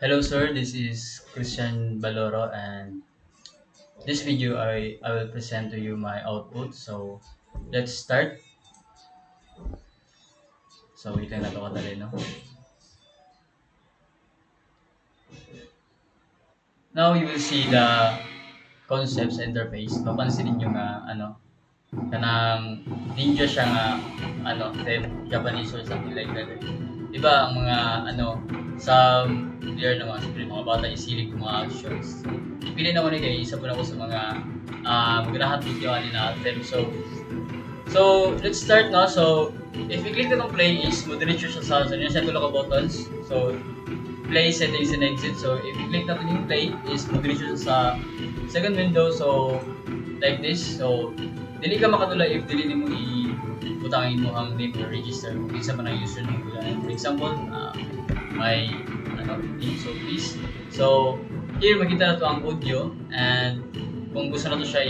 Hello sir, this is Christian Baloro and this video I will present to you my output. So let's start. So wait lang nato kadali no. Now you will see the concepts interface. Mapansin niyo nga kanang ninja siya nga Japanese or something like that. Diba ang mga sa player naman, siyempre mga bata isilig ng mga actions. Pili naman ni kay isa po na ko sa mga magrahat video ani na attempt. So let's start now. So if we click on play is mo diretso siya sa siya tulo ka buttons. So play, settings, and exit. So if you click natin yung play is mo diretso siya sa second window. So like this. So dili ka makatula if dili nimo butangin mo ang name or register kung isa man ang user mo. For example, my name, so please. So here makita na to ang audio and kung gusto na to siya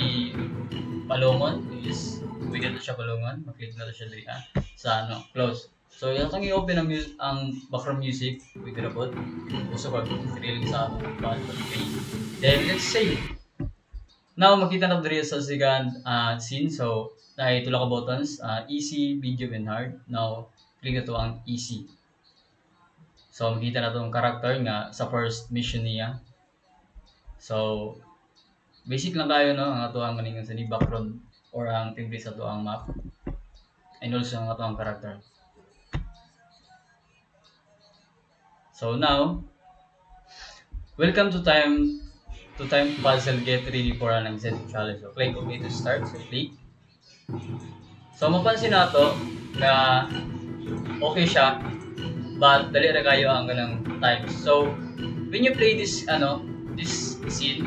palungon is pwede na to siya palungon, maklik na to siya diri sa close. So yung i-open ang background music with the robot. Gusto ko i-reel sa okay. Then let's save. Now makita na diri sa second scene. So na ito ka buttons, easy, medium, and hard. Now click na to ang easy. So makita na tong character nga sa first mission niya. So basic lang kayo no ang ato ang maningan sa ni background or ang template sa ato ang map. And also ang ato ang character. So now welcome to time puzzle get ready for an exciting challenge. So click OK to start. So click. So mapansin nato na okay siya but dali ra kayo ang ganang times. So when you play this this scene,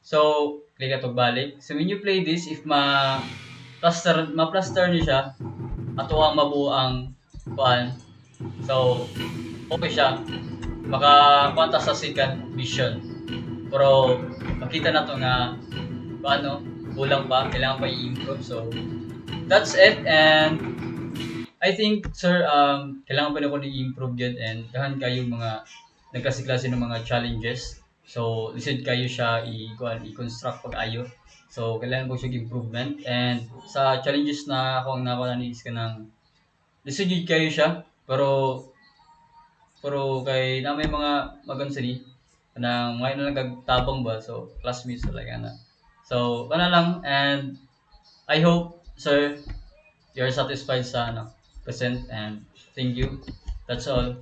so click atog balik. So when you play this, if ma-plaster niyo siya ato ang mabuo ang kuan. So okay siya. Makakuha sa second mission. Pero makita na to nga kulang pa, kailangan pa i-improve. So that's it, and I think sir kailangan pa na ko i-improve yun, and dahan kayo mga nagkasiklase ng mga challenges. So lisod kayo siya i-construct pag-ayo. So kailangan po siya improvement, and sa challenges na ako ang nakuha ni is kanang lisod yun kayo siya, pero kay na may mga magansa ni na ngayon na nagtabang ba, so classmates talaga na. So lang, and I hope sir you're satisfied sa present, and thank you. That's all.